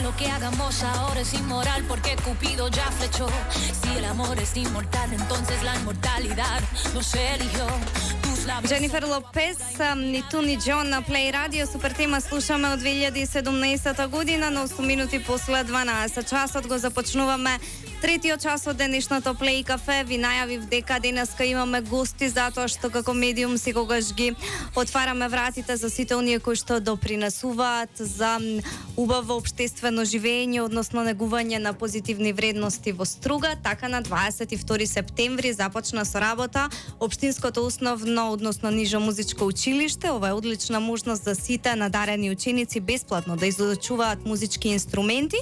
lo que hagamos ahora es inmoral porque Cupido ya flechó. Si el amor es inmortal, entonces la inmortalidad nos eligió. Дженифер Лопес и Туни Джон на Play Radio. Супер тема слушаме од 2017 година на 8 минути после 12 часот. Го започнуваме третиот час од денешното Play Cafe. Ви најавив дека денеска имаме гости затоа што како медиум секогаш ги отвараме вратите за сите оние кои што допринесуваат за убаво општествено живење, односно негување на позитивни вредности во Струга. Така на 22 септември започна со работа Општинското основно, односно нижо музичко училиште. Ова е одлична можност за сите надарени ученици бесплатно да изучуваат музички инструменти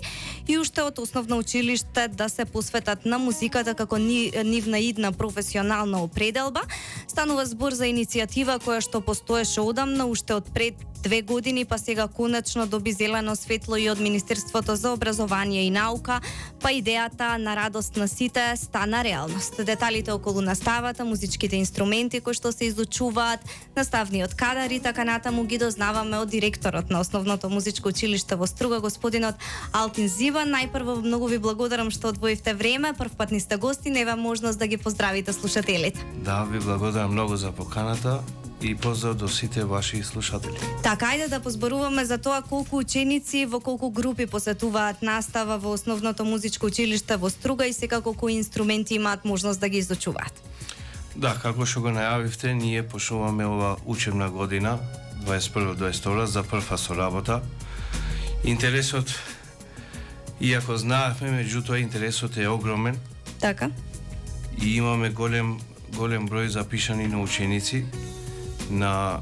и уште од основно училиште да се посветат на музиката како нивна идна професионална определба. Станува збор за иницијатива која што постоеше одамна, уште од пред 2 години, па сега конечно доби зелено светло и од Министерството за образование и наука, па идејата на радост на сите стана реалност. Деталите околу наставата, музичките инструменти кои што се изучуваат, наставниот кадар и така натаму ги дознаваме од директорот на Основното музичко училиште во Струга, господинот Алтин Зибан. Најпрво многу ви благодарам што одвоивте време, првпат ни сте гости, нева можност да ги поздравите слушателите. Да, ви благодарам многу за поканата и поздрав до сите ваши слушатели. Така, ајде да позборуваме за тоа колку ученици во колку групи посетуваат настава во Основното музичко училиште во Струга и секако кои инструменти имаат можност да ги изучуваат. Да, како што го најавивте, ние почнуваме ова учебна година 21-22 за прва со работа. Интересот, иако знаевме, меѓутоа интересот е огромен. Така. И имаме голем број запишани на ученици на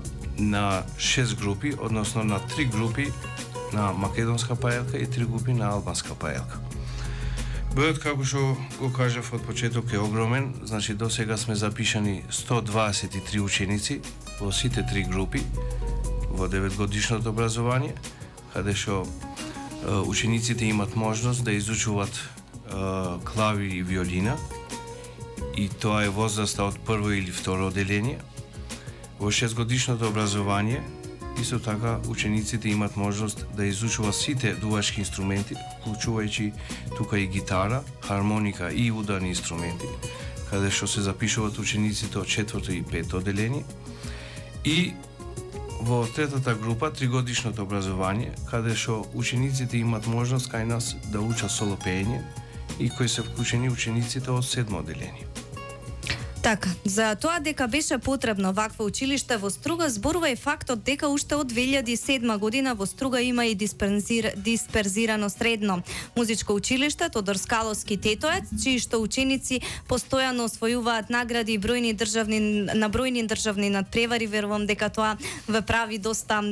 6 групи, односно на 3 групи на македонска паелка и 3 групи на албанска паелка. Бројот, како што го кажав од почеток, е огромен, значи до сега сме запишани 123 ученици во сите 3 групи во 9-годишното образование, каде што учениците имат можност да изучуваат клави и виолина, и тоа е возраста од прво или второ одделение. Во 6-годишното образование, исто така, учениците имат можност да изучуваат сите дувачки инструменти, вклучувајќи тука и гитара, хармоника и ударни инструменти, каде што се запишуваат учениците од 4-то и 5-то одделение. И во третата група, 3-годишното образование, каде што учениците имат можност кај нас да учат соло пеење и кои се вклучени учениците од 7-то одделение. Така, за тоа дека беше потребно вакво училиште во Струга, зборува и фактот дека уште од 2007 година во Струга има и дисперзирано средно музичко училиште Тодор Скаловски Тетоец, чии што ученици постојано освојуваат награди и на бројни државни надпревари. Верувам дека тоа ве прави доста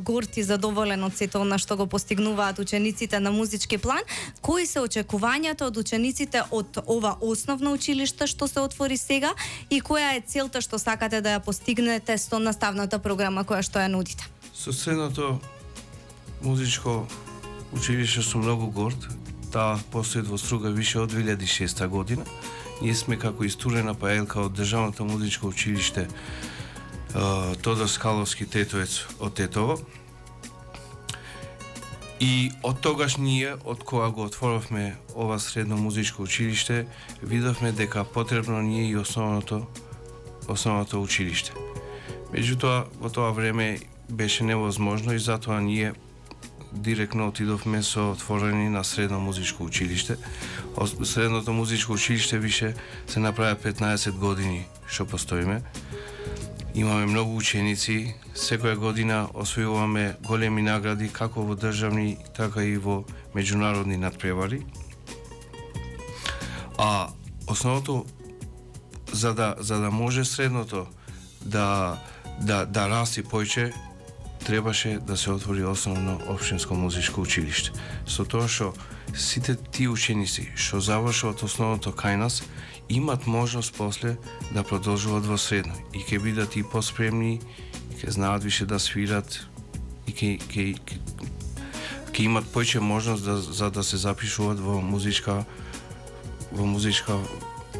горд и задоволен од сето она што го постигнуваат учениците на музички план. Кои се очекувањата од учениците од ова основно училиште што се отвори сега? И која е целта што сакате да ја постигнете со наставната програма која што ја нудите? Со средното музичко училиште сум многу горд. Таа постои во Струга више од 2006 година. Ние сме како истурена паелка од Државното музичко училиште Тодор Скаловски Тетоец од Тетово. И од тогаш ние, од кога го отворивме ова средно музичко училиште, видовме дека потребно ние и основното училиште. Меѓутоа, во тоа време беше невозможно и затоа ние директно отидовме со отворање на средно музичко училиште. Средното музичко училиште више се направи 15 години што постоиме. Имаме многу ученици, секоја година освојуваме големи награди како во државни, така и во меѓународни надпревари. А основното за да може средното да расти појче, требаше да се отвори основно општинско музичко училиште. Со тоа што сите тие ученици што завршуваат основното кај нас имат можност после да продолжуваат во средно и ќе бидат и поспремни, ќе знаат више да свират и ќе имат појче можност за да се запишуваат во музичка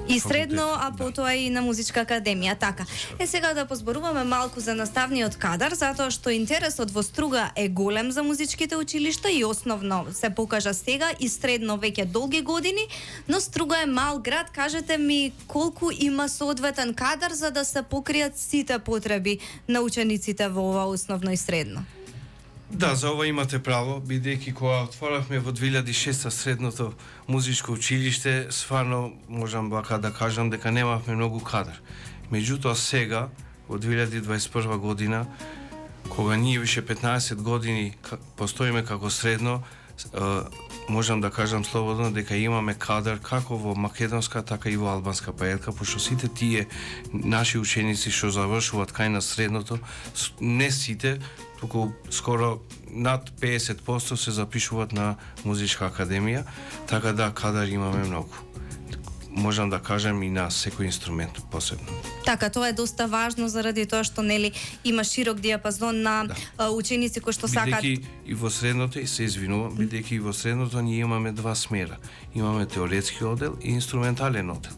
И средно, а да. потоа и на музичка академија, така. Сега да позборуваме малку за наставниот кадар, затоа што интересот во Струга е голем за музичките училишта и основно се покажа сега и средно веќе долги години, но Струга е мал град. Кажете ми колку има соодветен кадар за да се покријат сите потреби на учениците во ова основно и средно? Да, за ова имате право, бидејќи кога отворавме во 2006 средното музичко училиште, стварно можам вака да кажам дека немавме многу кадар. Меѓутоа сега, во 2021 година, кога ние више 15 години постоиме како средно, можам да кажам слободно дека имаме кадар како во македонска, така и во албанска паелка, пошто сите тие наши ученици што завршуваат кај на средното, не сите, туку скоро над 50% се запишуваат на музичка академија, така да кадар имаме многу. Можам да кажам и на секој инструмент посебно. Така, тоа е доста важно заради тоа што нели има широк диапазон на ученици кои што сакаат. Бидејќи и во средното, и се извинувам, бидејќи и во средното ние имаме два смера. Имаме теоретски одел и инструментален одел.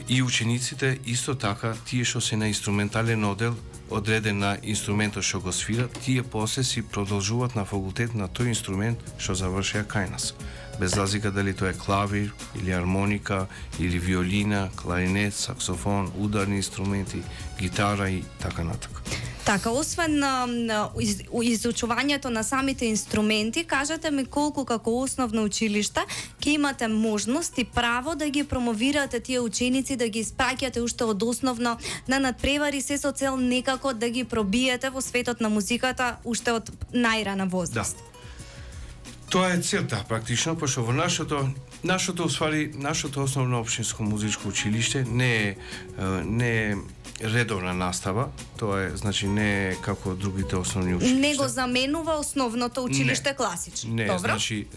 И учениците исто така, тие што се на инструментален одел, одреден на инструментот што го свират, тие после си продолжуваат на факултет на тој инструмент што завршија кај нас. Без разлика дали тоа е клавир, или армоника, или виолина, кларинет, саксофон, ударни инструменти, гитара и така натака. Така, освен изучувањето на самите инструменти, кажете ми колку како основно училиште ќе имате можност и право да ги промовирате тие ученици, да ги испраќате уште од основно на надпревари, се со цел некако да ги пробиете во светот на музиката уште од најрана возраст. Да. Тоа е целта практично, пошто во нашето основно општинско музичко училиште не е редовна настава, тоа е, значи не е како другите основни училишта. Не го заменува основното училиште класично. Не, добро? значи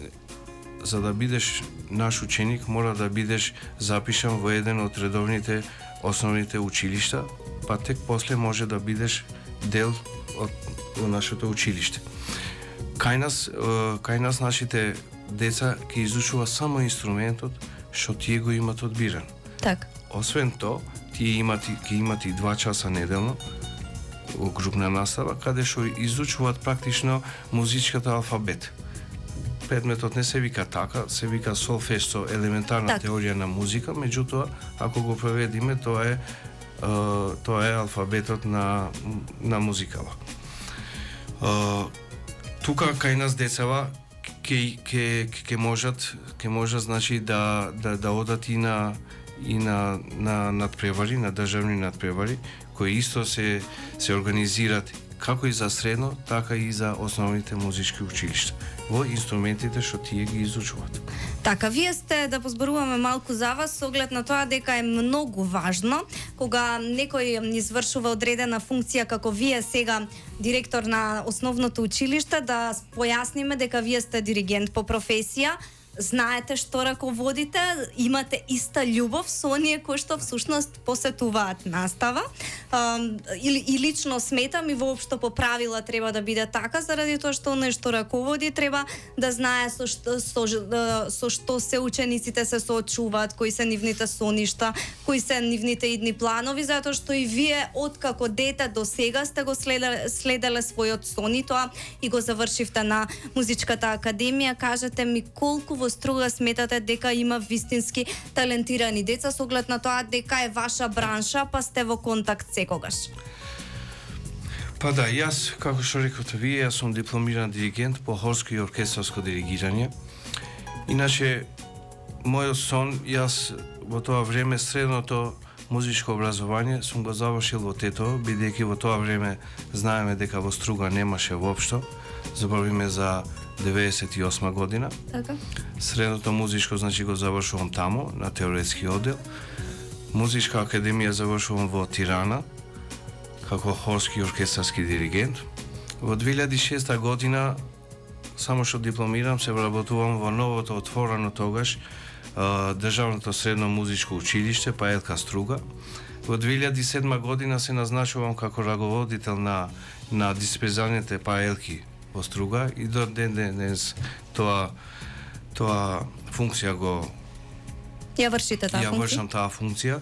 за да бидеш наш ученик мора да бидеш запишан во еден од редовните основните училишта, па тек после може да бидеш дел од нашето училиште. Кај нас нашите деца ќе изучува само инструментот што тие го имат одбиран. Така. Освен тоа, тие ќе имат и 2 часа неделно групна настава, каде што изучуваат практично музичката алфабет. Предметот не се вика така, се вика солфеджо, елементарна теорија на музика, меѓутоа, ако го преведиме, тоа е алфабетот на музикава. Тука кај нас децава ќе можат значи да одат и на надпревари, на државни надпревари, кои исто се организираат како и за средно, така и за основните музички училишта во инструментите што тие ги изучуваат. Така, вие сте, да позборуваме малку за вас, со оглед на тоа дека е многу важно кога некој извршува одредена функција како вие сега директор на основното училиште, да појасниме дека вие сте диригент по професија, знаете што раководите, имате иста љубов со оние кои што всушност посетуваат настава. И лично сметам и воопшто по правила треба да биде така, заради тоа што оној што раководи треба да знае со што се учениците се соочуваат, кои се нивните соништа, кои се нивните идни планови, затоа што и вие откако дете до сега сте го следеле својот сон и тоа и го завршивте на музичката академија. Кажете ми колку во Струга сметате дека има вистински талентирани деца со оглед на тоа дека е ваша бранша, па сте во контакт секогаш? Па да, јас, како што рековте вие, јас сум дипломиран диригент по хорско и оркестарско диригирање. Иначе, мојот сон, јас во тоа време средното музичко образование сум го завршил во Тетово, бидејќи во тоа време знаеме дека во Струга немаше воопшто. Зборуваме за 98 година. Така. Средното музичко, значи го завршувам таму, на теоретски оддел. Музичка академија завршувам во Тирана, како хорски и оркестарски диригент. Во 2006 година, само што дипломирам, се вработувам во новото отворено тогаш Државното средно музичко училиште, Паелка Струга. Во 2007 година се назначувам како раководител на диспезарните паелки во Струга и до ден денес тоа функција Ја вршите таа ја функција? вршам таа функција.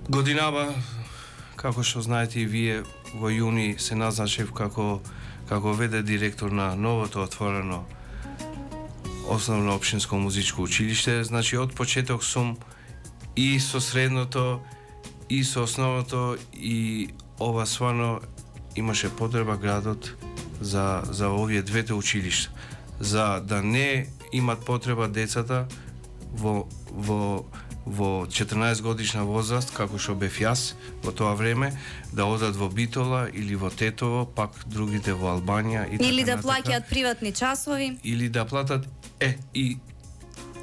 Годинава, како што знаете и вие, во јуни се назначив како веде директор на новото отворено основно општинско музичко училиште. Значи, од почеток сум и со средното, и со основното, и ова свано имаше потреба градот за овие двете училишта, за да не имат потреба децата во 14 годишна возраст, како што бев јас во тоа време, да одат во Битола или во Тетово, пак другите во Албанија и Или да натака. плаќаат приватни часови? Или да платат и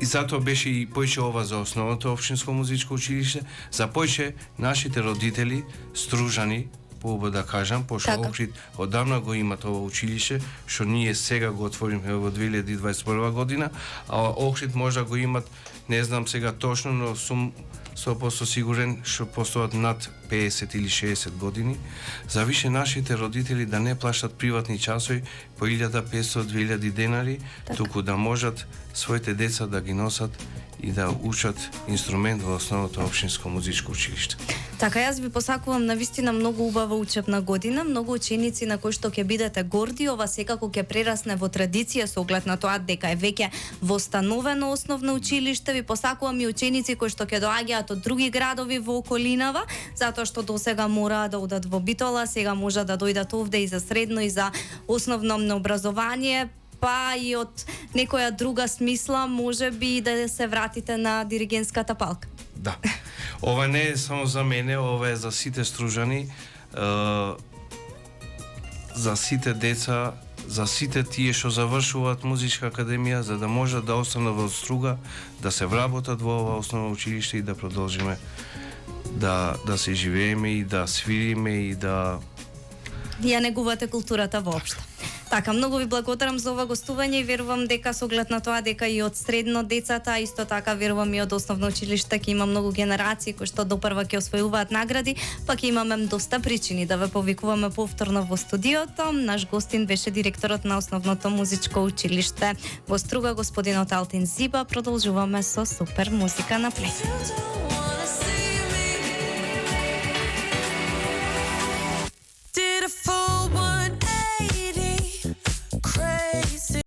затоа беше и поише ова за основното општинско музичко училиште, за поише нашите родители стружани, поубаво да кажам, пошто Така. Охрид одамна го има тоа училиште, што ние сега го отвориме во 2021 година, а Охрид може да го имат, не знам сега точно, но сум 100% сигурен што постојат над 50 или 60 години, за више нашите родители да не плащат приватни часови по 1500-2000 денари, туку да можат своите деца да ги носат и да учат инструмент во основното општинско музичко училиште. Така, јас ви посакувам навистина многу убава учебна година, многу ученици на кои што ќе бидете горди, ова секако ќе прерасне во традиција со оглед на тоа дека е веќе востановено основно училиште. Ви посакувам и ученици кои што ќе доаѓаат од други градови во околинава, затоа што досега мора да одат во Битола, сега може да дојдат овде и за средно и за основно образование, па и од некоја друга смисла, може би да се вратите на диригентската палка. Да. Ова не е само за мене, ова е за сите стружани, за сите деца, за сите тие што завршуваат музичка академија, за да можат да останат во струга, да се вработат во ова основно училиште и да продолжиме да се живееме и да свириме и да Ја негувате културата воопшто. Така, многу ви благодарам за ова гостување и верувам дека со оглед на тоа дека и од средно децата, а исто така верувам и од основно училиште ќе има многу генерации кои што допрва ќе освојуваат награди, па ќе имаме доста причини да ве повикуваме повторно во студиото. Наш гостин беше директорот на основното музичко училиште во Струга, господинот Алтин Зиба. Продолжуваме со супер музика на плей.